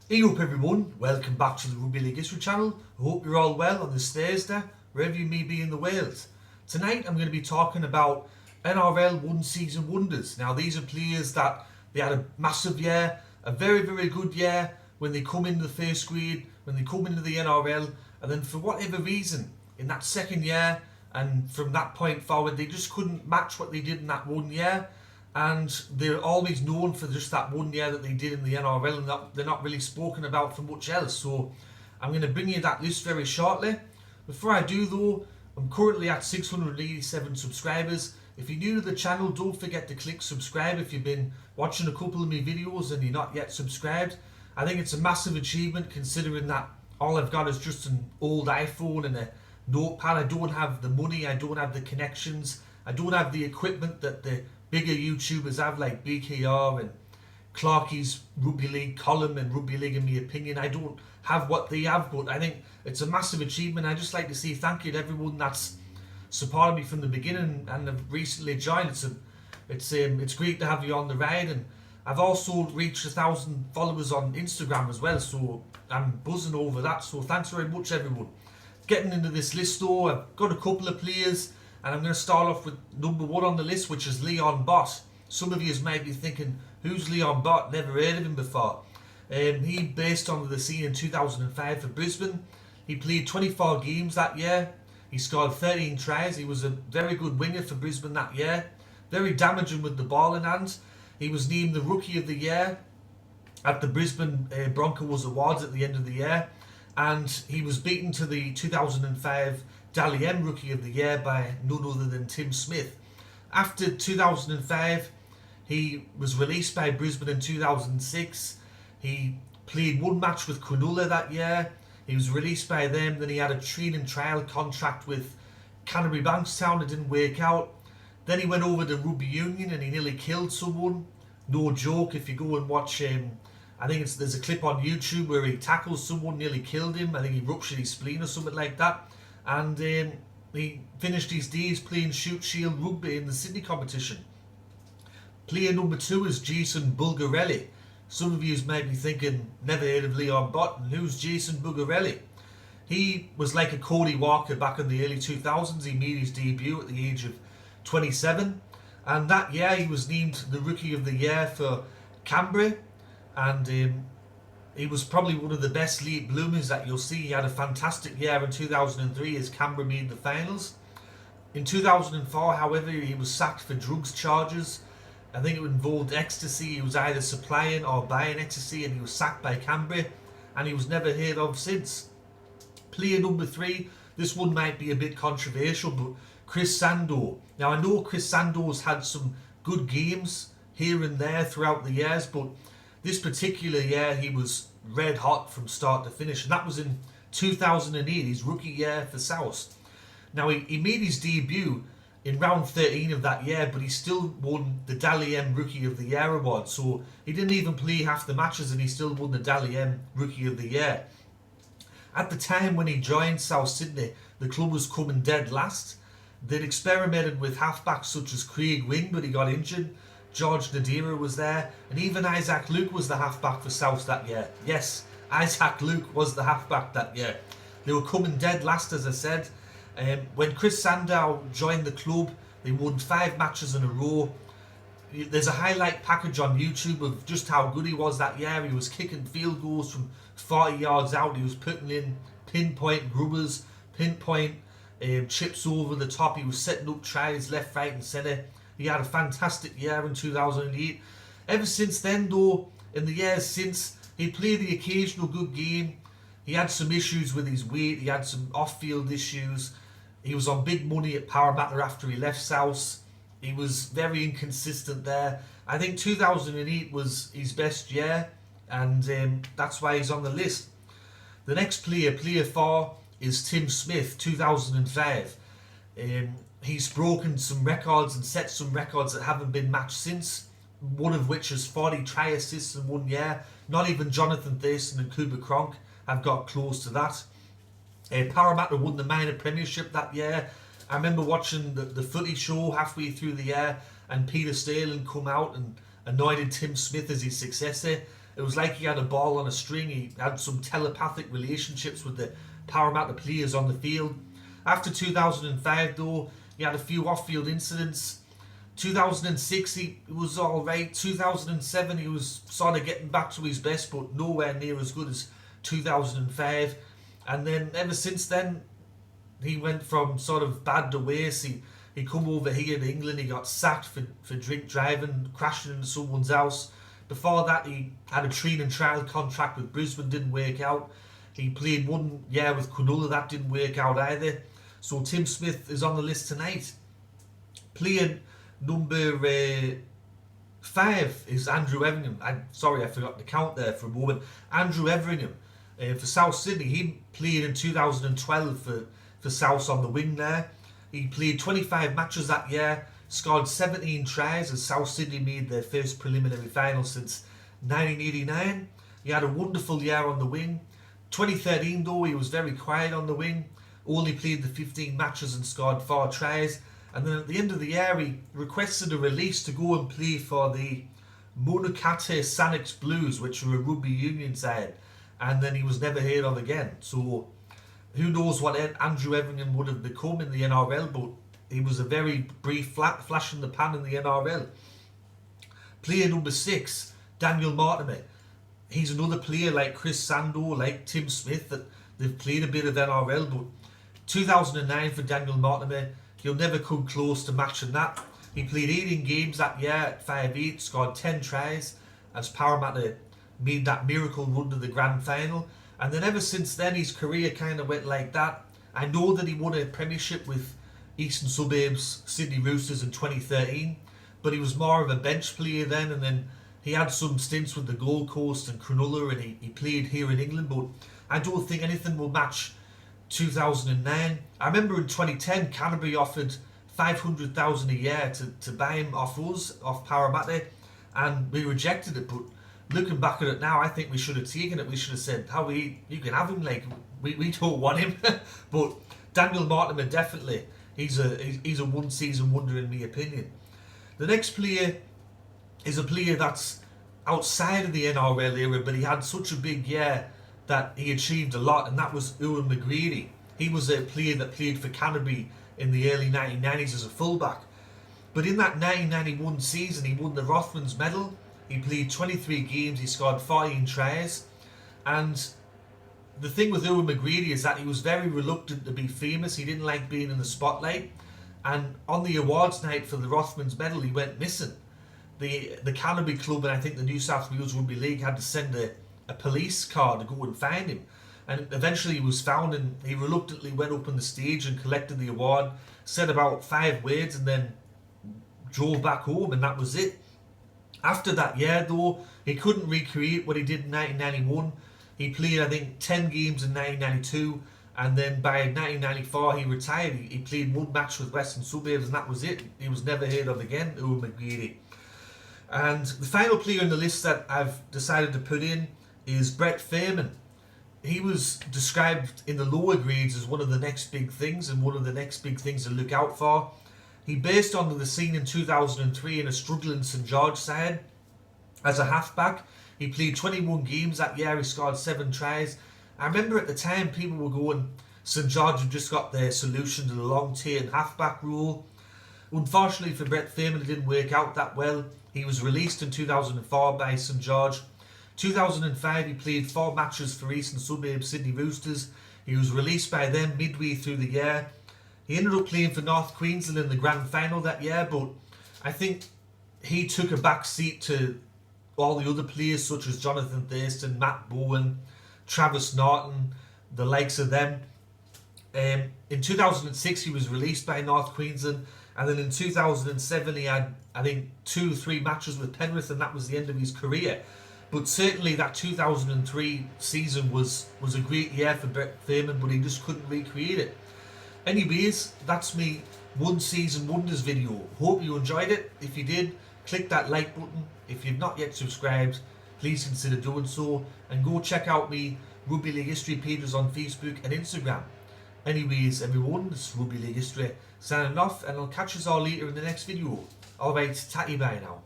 Hey up everyone, welcome back to the Rugby League History channel. I hope you're all well on this Thursday, wherever you may be in the world. Tonight I'm going to be talking about NRL one season wonders. Now these are players that they had a massive year, a very good year when they come into the first grade, when they come into the NRL, and then for whatever reason in that second year and from that point forward they just couldn't match what they did in that 1 year. And they're always known for just that 1 year that they did in the NRL, and that they're not really spoken about for much else. So I'm going to bring you that list very shortly. Before I do though, I'm currently at 687 subscribers. If you're new to the channel, don't forget to click subscribe if you've been watching a couple of my videos and you're not yet subscribed. I think it's a massive achievement considering that all I've got is just an old iPhone and a notepad. I don't have the money, I don't have the connections, I don't have the equipment that the bigger YouTubers have, like BKR and Clarkie's Rugby League column and Rugby League in my opinion. I don't have what they have, but I think it's a massive achievement. I just like to say thank you to everyone that's supported me from the beginning and have recently joined. It's great to have you on the ride, and I've also reached 1,000 followers on Instagram as well, so I'm buzzing over that. So thanks very much everyone. Getting into this list though, I've got a couple of players. And I'm going to start off with number 1 on the list, which is Leon Bott. Some of you might be thinking, who's Leon Bott? Never heard of him before. He burst onto the scene in 2005 for Brisbane. He played 24 games that year. He scored 13 tries. He was a very good winger for Brisbane that year. Very damaging with the ball in hand. He was named the Rookie of the Year at the Brisbane Broncos Awards at the end of the year. And he was beaten to the 2005 Dally M Rookie of the Year by none other than Tim Smith. After 2005, he was released by Brisbane in 2006. He played 1 match with Cronulla that year. He was released by them. Then he had a training trial contract with Canterbury Bankstown. It didn't work out. Then he went over to Rugby Union and he nearly killed someone. No joke. If you go and watch I think there's a clip on YouTube where he tackles someone, nearly killed him. I think he ruptured his spleen or something like that. And he finished his days playing Shoot Shield Rugby in the Sydney competition. Player number 2 is Jason Bulgarelli. Some of you might be thinking, never heard of Leon Bott, and who's Jason Bulgarelli? He was like a Cody Walker back in the early 2000s. He made his debut at the age of 27. And that year he was named the Rookie of the Year for Canberra. And he was probably one of the best late bloomers that you'll see. He had a fantastic year in 2003 as Canberra made the finals. In 2004, however, he was sacked for drugs charges. I think it involved ecstasy. He was either supplying or buying ecstasy, and he was sacked by Canberra, and he was never heard of since. Player number 3, this one might be a bit controversial, but Chris Sandow. Now I know Chris Sandow's had some good games here and there throughout the years, but this particular year he was red hot from start to finish, and that was in 2008, his rookie year for South. Now he made his debut in round 13 of that year, but he still won the Dally M Rookie of the Year award. So he didn't even play half the matches and he still won the Dally M Rookie of the Year. At the time when he joined South Sydney, the club was coming dead last. They'd experimented with halfbacks such as Craig Wing, but he got injured. George Nadira was there, and even Isaac Luke was the halfback for South that year. Yes, Isaac Luke was the halfback that year. They were coming dead last, as I said. When Chris Sandow joined the club, they won 5 matches in a row. There's a highlight package on YouTube of just how good he was that year. He was kicking field goals from 40 yards out. He was putting in pinpoint grubbers, pinpoint chips over the top. He was setting up tries left, right and centre. He had a fantastic year in 2008. Ever since then though, in the years since, he played the occasional good game. He had some issues with his weight. He had some off-field issues. He was on big money at Parramatta after he left South. He was very inconsistent there. I think 2008 was his best year, and that's why he's on the list. The next player, player 4, is Tim Smith, 2005. He's broken some records and set some records that haven't been matched since, one of which is 40 try assists in 1 year. Not even Jonathan Thurston and Cooper Cronk have got close to that. Parramatta won the minor premiership that year. I remember watching the footy show halfway through the year, and Peter Sterling come out and anointed Tim Smith as his successor. It was like he had a ball on a string. He had some telepathic relationships with the Parramatta players on the field. After 2005 though, he had a few off-field incidents. 2006 he was alright. 2007 he was sort of getting back to his best, but nowhere near as good as 2005. And then ever since then, he went from sort of bad to worse. He come over here to England, he got sacked for drink driving, crashing into someone's house. Before that, he had a training trial contract with Brisbane, didn't work out. He played 1 year with Cronulla, that didn't work out either. So Tim Smith is on the list tonight. Playing number 5 is Andrew Everingham. Sorry, I forgot to count there for a moment. Andrew Everingham for South Sydney. He played in 2012 for South on the wing there. He played 25 matches that year, scored 17 tries as South Sydney made their first preliminary final since 1989. He had a wonderful year on the wing. 2013 though, he was very quiet on the wing, only played the 15 matches and scored 4 tries. And then at the end of the year, he requested a release to go and play for the Munakate Sanix Blues, which were a rugby union side. And then he was never heard of again. So who knows what Andrew Everingham would have become in the NRL, but he was a very brief flash in the pan in the NRL. Player number 6, Daniel Mortimer. He's another player like Chris Sandow, like Tim Smith, that they've played a bit of NRL, but 2009 for Daniel Mortimer, he'll never come close to matching that. He played 18 games that year at 5'8", scored 10 tries as Parramatta made that miracle run to the grand final. And then ever since then, his career kind of went like that. I know that he won a premiership with Eastern Suburbs Sydney Roosters in 2013, but he was more of a bench player then, and then he had some stints with the Gold Coast and Cronulla, and he played here in England, but I don't think anything will match 2009. I remember in 2010, Canterbury offered $500,000 a year to buy him off us, off Parramatta, and we rejected it. But looking back at it now, I think we should have taken it. We should have said, Howie, you can have him, like, we don't want him. But Daniel Mortimer, definitely, he's a one-season wonder in my opinion. The next player is a player that's outside of the NRL era, but he had such a big year that he achieved a lot, and that was Ewan McGrady. He was a player that played for Canterbury in the early 1990s as a fullback. But in that 1991 season, he won the Rothmans medal. He played 23 games, he scored 14 tries. And the thing with Ewan McGrady is that he was very reluctant to be famous. He didn't like being in the spotlight. And on the awards night for the Rothmans medal, he went missing. The Canterbury club and I think the New South Wales Rugby League had to send a police car to go and find him. And eventually he was found, and he reluctantly went up on the stage and collected the award, said about 5 words and then drove back home, and that was it. After that year though, he couldn't recreate what he did in 1991. He played I think 10 games in 1992, and then by 1994 he retired. He played 1 match with Western Suburbs and that was it. He was never heard of again, Ewan McGrady. And the final player on the list that I've decided to put in is Brett Firman. He was described in the lower grades as one of the next big things and one of the next big things to look out for. He burst onto the scene in 2003 in a struggling St George side as a halfback. He played 21 games that year, he scored 7 tries. I remember at the time people were going, St George had just got their solution to the long tier and halfback rule. Unfortunately for Brett Firman, it didn't work out that well. He was released in 2004 by St George. 2005 he played 4 matches for Eastern Suburbs Sydney Roosters. He was released by them midway through the year. He ended up playing for North Queensland in the grand final that year, but I think he took a back seat to all the other players such as Jonathan Thurston, Matt Bowen, Travis Norton, the likes of them. In 2006 he was released by North Queensland, and then in 2007 he had I think 2-3 matches with Penrith, and that was the end of his career. But certainly that 2003 season was a great year for Brett Firman, but he just couldn't recreate it. Anyways, that's me one season wonders video. Hope you enjoyed it. If you did, click that like button. If you've not yet subscribed, please consider doing so, and go check out me Rugby League History pages on Facebook and Instagram. Anyways, everyone, this is Rugby League History signing off, and I'll catch us all later in the next video. Alright, tatty bye now.